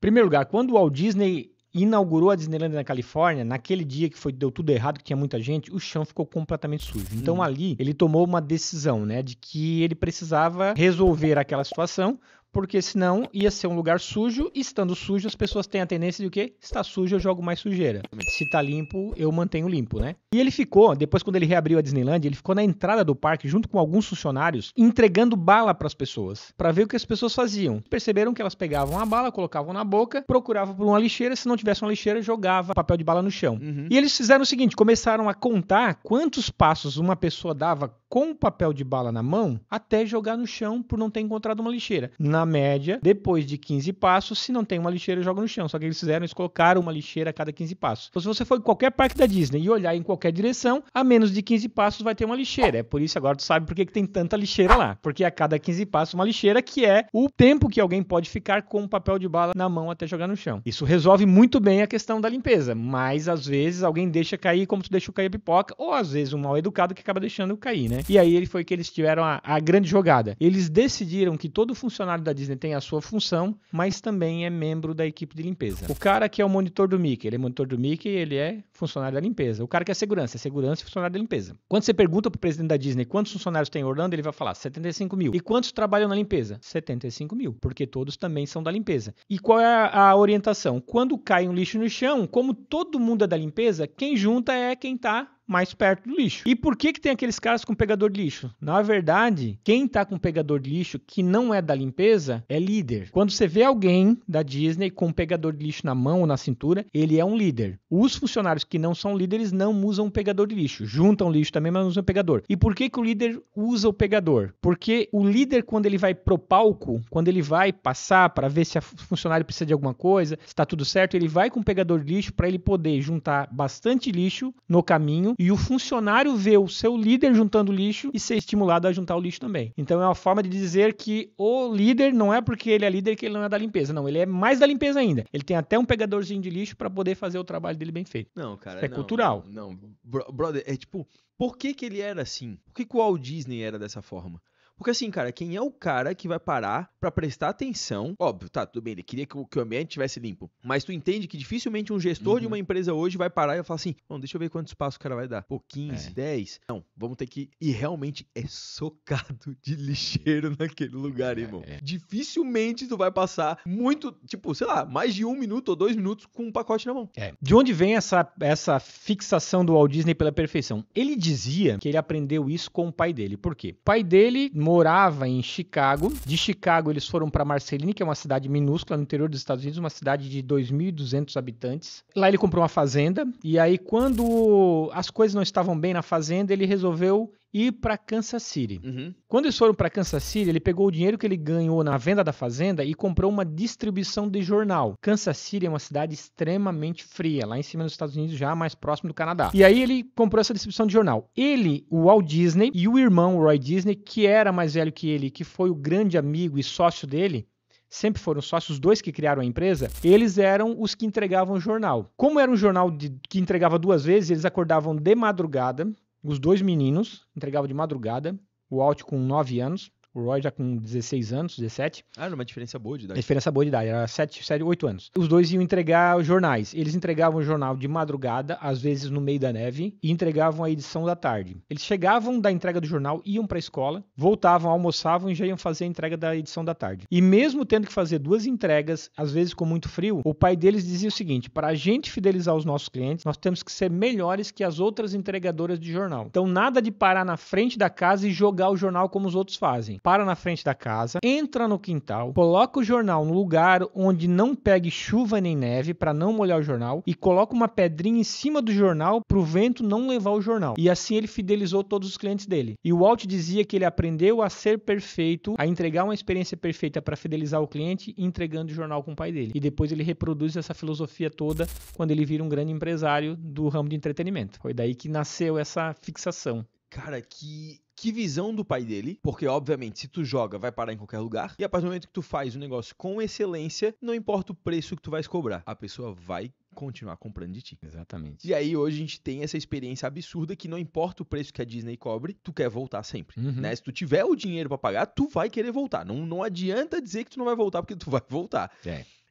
Em primeiro lugar, quando o Walt Disney inaugurou a Disneyland na Califórnia, naquele dia que deu tudo errado, que tinha muita gente, o chão ficou completamente sujo. Então ali, ele tomou uma decisão, né, de que ele precisava resolver aquela situação, porque senão ia ser um lugar sujo, e estando sujo, as pessoas têm a tendência de o quê? Está sujo, eu jogo mais sujeira. Se está limpo, eu mantenho limpo, né? E ele ficou, depois quando ele reabriu a Disneyland, ele ficou na entrada do parque, junto com alguns funcionários, entregando bala para as pessoas, para ver o que as pessoas faziam. Perceberam que elas pegavam a bala, colocavam na boca, procuravam por uma lixeira, se não tivesse uma lixeira, jogava papel de bala no chão. E eles fizeram o seguinte, começaram a contar quantos passos uma pessoa dava com o papel de bala na mão, até jogar no chão por não ter encontrado uma lixeira. Na média, depois de 15 passos, se não tem uma lixeira, joga no chão. Só que eles colocaram uma lixeira a cada 15 passos. Então, se você for em qualquer parque da Disney e olhar em qualquer direção, a menos de 15 passos vai ter uma lixeira. É por isso agora tu sabe por que tem tanta lixeira lá. Porque a cada 15 passos uma lixeira, que é o tempo que alguém pode ficar com o papel de bala na mão até jogar no chão. Isso resolve muito bem a questão da limpeza, mas às vezes alguém deixa cair como tu deixou cair a pipoca, ou às vezes um mal educado que acaba deixando cair, né? E aí foi que eles tiveram a grande jogada. Eles decidiram que todo funcionário da Disney tem a sua função, mas também é membro da equipe de limpeza. O cara que é o monitor do Mickey, ele é monitor do Mickey, ele é funcionário da limpeza. O cara que é segurança e funcionário da limpeza. Quando você pergunta pro presidente da Disney quantos funcionários tem em Orlando, ele vai falar 75 mil. E quantos trabalham na limpeza? 75 mil, porque todos também são da limpeza. E qual é a orientação? Quando cai um lixo no chão, como todo mundo é da limpeza, quem junta é quem tá mais perto do lixo. E por que tem aqueles caras com pegador de lixo? Na verdade, quem tá com pegador de lixo que não é da limpeza é líder. Quando você vê alguém da Disney com um pegador de lixo na mão ou na cintura, ele é um líder. Os funcionários que não são líderes não usam pegador de lixo. Juntam lixo também, mas não usam pegador. E por que o líder usa o pegador? Porque o líder, quando ele vai pro palco, quando ele vai passar para ver se o funcionário precisa de alguma coisa, se tá tudo certo, ele vai com o pegador de lixo para ele poder juntar bastante lixo no caminho, e o funcionário vê o seu líder juntando lixo e ser estimulado a juntar o lixo também. Então é uma forma de dizer que o líder não é porque ele é líder que ele não é da limpeza. Não, ele é mais da limpeza ainda. Ele tem até um pegadorzinho de lixo para poder fazer o trabalho dele bem feito. Não, cara. É cultural. Não. Brother, é tipo, por que ele era assim? Por que o Walt Disney era dessa forma? Porque assim, cara, quem é o cara que vai parar pra prestar atenção? Óbvio, tá, tudo bem, ele queria que o ambiente estivesse limpo. Mas tu entende que dificilmente um gestor de uma empresa hoje vai parar e vai falar assim, bom, deixa eu ver quantos passos o cara vai dar. Pô, 15, 10? Não, vamos ter que... E realmente é socado de lixeiro naquele lugar, irmão. Dificilmente tu vai passar muito, tipo, sei lá, mais de 1 minuto ou 2 minutos com um pacote na mão. De onde vem essa fixação do Walt Disney pela perfeição? Ele dizia que ele aprendeu isso com o pai dele. Por quê? O pai dele morava em Chicago. De Chicago eles foram para Marceline, que é uma cidade minúscula no interior dos Estados Unidos, uma cidade de 2.200 habitantes. Lá ele comprou uma fazenda, e aí quando as coisas não estavam bem na fazenda, ele resolveu ir para Kansas City. Quando eles foram para Kansas City, ele pegou o dinheiro que ele ganhou na venda da fazenda e comprou uma distribuição de jornal. Kansas City é uma cidade extremamente fria, lá em cima dos Estados Unidos, já mais próximo do Canadá. E aí ele comprou essa distribuição de jornal. Ele, o Walt Disney e o irmão, o Roy Disney, que era mais velho que ele, que foi o grande amigo e sócio dele, sempre foram sócios, os dois que criaram a empresa, eles eram os que entregavam o jornal. Como era um jornal que entregava 2 vezes, eles acordavam de madrugada. Os 2 meninos entregavam de madrugada, o Walt com 9 anos, o Roy já com 16 anos, 17. Ah, era uma diferença boa de idade. Diferença boa de idade, era 8 anos. Os dois iam entregar os jornais. Eles entregavam o jornal de madrugada, às vezes no meio da neve, e entregavam a edição da tarde. Eles chegavam da entrega do jornal, iam para a escola, voltavam, almoçavam e já iam fazer a entrega da edição da tarde. E mesmo tendo que fazer 2 entregas, às vezes com muito frio, o pai deles dizia o seguinte: para a gente fidelizar os nossos clientes, nós temos que ser melhores que as outras entregadoras de jornal. Então nada de parar na frente da casa e jogar o jornal como os outros fazem. Para na frente da casa, entra no quintal, coloca o jornal no lugar onde não pegue chuva nem neve para não molhar o jornal e coloca uma pedrinha em cima do jornal para o vento não levar o jornal. E assim ele fidelizou todos os clientes dele. E o Walt dizia que ele aprendeu a ser perfeito, a entregar uma experiência perfeita para fidelizar o cliente, entregando o jornal com o pai dele. E depois ele reproduz essa filosofia toda quando ele vira um grande empresário do ramo de entretenimento. Foi daí que nasceu essa fixação. Cara, que visão do pai dele, porque obviamente se tu joga vai parar em qualquer lugar, e a partir do momento que tu faz o negócio com excelência, não importa o preço que tu vais cobrar, a pessoa vai continuar comprando de ti. Exatamente. E aí hoje a gente tem essa experiência absurda que não importa o preço que a Disney cobre, tu quer voltar sempre, né? Se tu tiver o dinheiro pra pagar, tu vai querer voltar. Não adianta dizer que tu não vai voltar, porque tu vai voltar.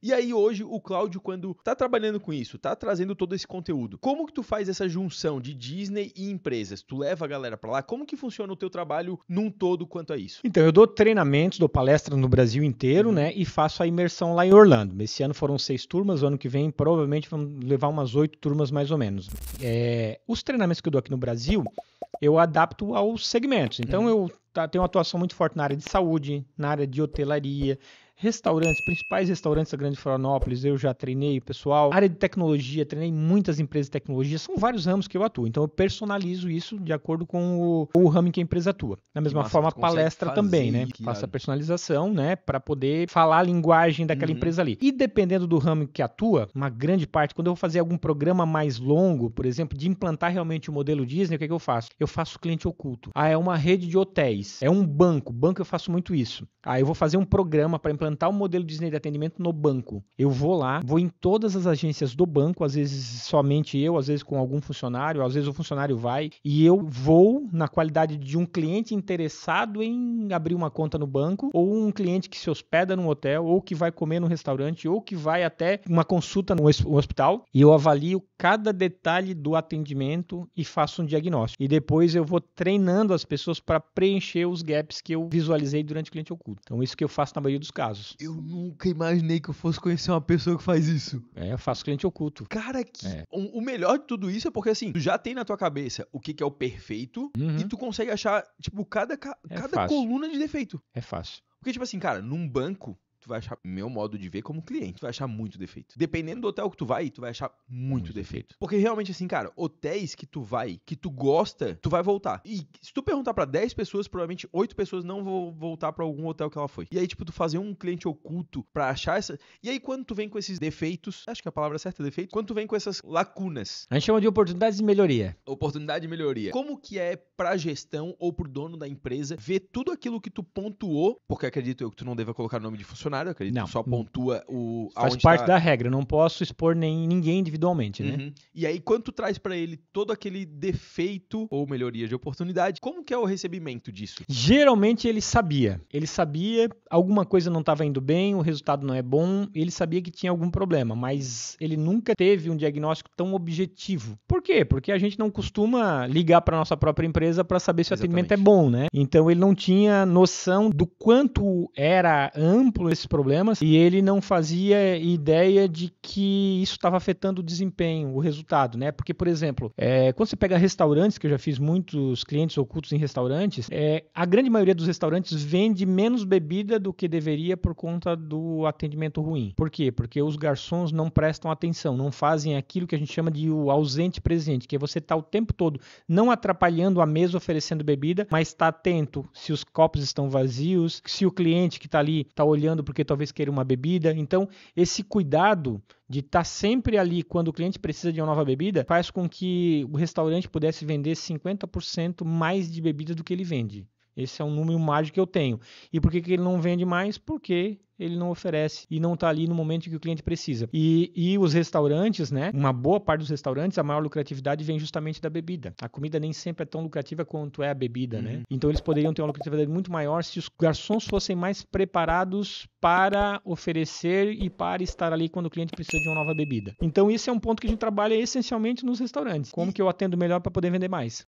E aí hoje o Cláudio, quando tá trabalhando com isso, tá trazendo todo esse conteúdo, como que tu faz essa junção de Disney e empresas? Tu leva a galera pra lá? Como que funciona o teu trabalho num todo quanto a isso? Então, eu dou treinamentos, dou palestras no Brasil inteiro, né? E faço a imersão lá em Orlando. Esse ano foram 6 turmas, o ano que vem provavelmente vamos levar umas 8 turmas mais ou menos. Os treinamentos que eu dou aqui no Brasil, eu adapto aos segmentos. Então, eu tenho uma atuação muito forte na área de saúde, na área de hotelaria, restaurantes, principais restaurantes da Grande Florianópolis, eu já treinei o pessoal. Área de tecnologia, treinei muitas empresas de tecnologia, são vários ramos que eu atuo. Então eu personalizo isso de acordo com o ramo em que a empresa atua. Da mesma forma, a palestra também, né? Faço a personalização, né? Para poder falar a linguagem daquela empresa ali. E dependendo do ramo que atua, uma grande parte, quando eu vou fazer algum programa mais longo, por exemplo, de implantar realmente o modelo Disney, o que eu faço? Eu faço cliente oculto. É uma rede de hotéis, é um banco. Banco eu faço muito isso. Eu vou fazer um programa para implantar o modelo Disney de atendimento no banco. Eu vou lá, vou em todas as agências do banco, às vezes somente eu, às vezes com algum funcionário, às vezes o funcionário vai, e eu vou na qualidade de um cliente interessado em abrir uma conta no banco, ou um cliente que se hospeda num hotel, ou que vai comer no restaurante, ou que vai até uma consulta no hospital, e eu avalio cada detalhe do atendimento e faço um diagnóstico. E depois eu vou treinando as pessoas para preencher os gaps que eu visualizei durante o cliente oculto. Então, isso que eu faço na maioria dos casos. Eu nunca imaginei que eu fosse conhecer uma pessoa que faz isso. Eu faço cliente oculto. Cara, o melhor de tudo isso é porque, assim, tu já tem na tua cabeça o que é o perfeito e tu consegue achar, tipo, cada coluna de defeito. É fácil. Porque, tipo assim, cara, num banco, tu vai achar, meu modo de ver como cliente, tu vai achar muito defeito. Dependendo do hotel que tu vai achar muito defeito. Porque realmente, assim, cara, hotéis que tu vai, que tu gosta, tu vai voltar. E se tu perguntar pra 10 pessoas, provavelmente 8 pessoas não vão voltar pra algum hotel que ela foi. E aí, tipo, tu fazer um cliente oculto pra achar essa... E aí, quando tu vem com esses defeitos, acho que a palavra certa é defeito, quando tu vem com essas lacunas... A gente chama de oportunidades de melhoria. Oportunidade de melhoria. Como que é pra gestão ou pro dono da empresa ver tudo aquilo que tu pontuou, porque acredito eu que tu não deva colocar o nome de funcionário, acredito, não, só pontua o... Faz parte da regra, eu não posso expor ninguém individualmente, né? E aí, quando tu traz pra ele todo aquele defeito ou melhoria de oportunidade, como que é o recebimento disso? Geralmente ele sabia, alguma coisa não estava indo bem, o resultado não é bom, ele sabia que tinha algum problema, mas ele nunca teve um diagnóstico tão objetivo. Por quê? Porque a gente não costuma ligar para nossa própria empresa para saber se o atendimento é bom, né? Então ele não tinha noção do quanto era amplo esses problemas e ele não fazia ideia de que isso estava afetando o desempenho, o resultado, né? Porque, por exemplo, quando você pega restaurantes, que eu já fiz muitos clientes ocultos em restaurantes, a grande maioria dos restaurantes vende menos bebida do que deveria por conta do atendimento ruim. Por quê? Porque os garçons não prestam atenção, não fazem aquilo que a gente chama de o ausente presente, que é você estar o tempo todo não atrapalhando a mesa oferecendo bebida, mas está atento se os copos estão vazios, se o cliente que está ali está olhando porque talvez queira uma bebida. Então, esse cuidado de estar sempre ali quando o cliente precisa de uma nova bebida faz com que o restaurante pudesse vender 50% mais de bebida do que ele vende. Esse é um número mágico que eu tenho. E por que ele não vende mais? Porque ele não oferece e não está ali no momento em que o cliente precisa. E os restaurantes, né? Uma boa parte dos restaurantes, a maior lucratividade vem justamente da bebida. A comida nem sempre é tão lucrativa quanto é a bebida, né? Então eles poderiam ter uma lucratividade muito maior se os garçons fossem mais preparados para oferecer e para estar ali quando o cliente precisa de uma nova bebida. Então esse é um ponto que a gente trabalha essencialmente nos restaurantes. Como que eu atendo melhor para poder vender mais?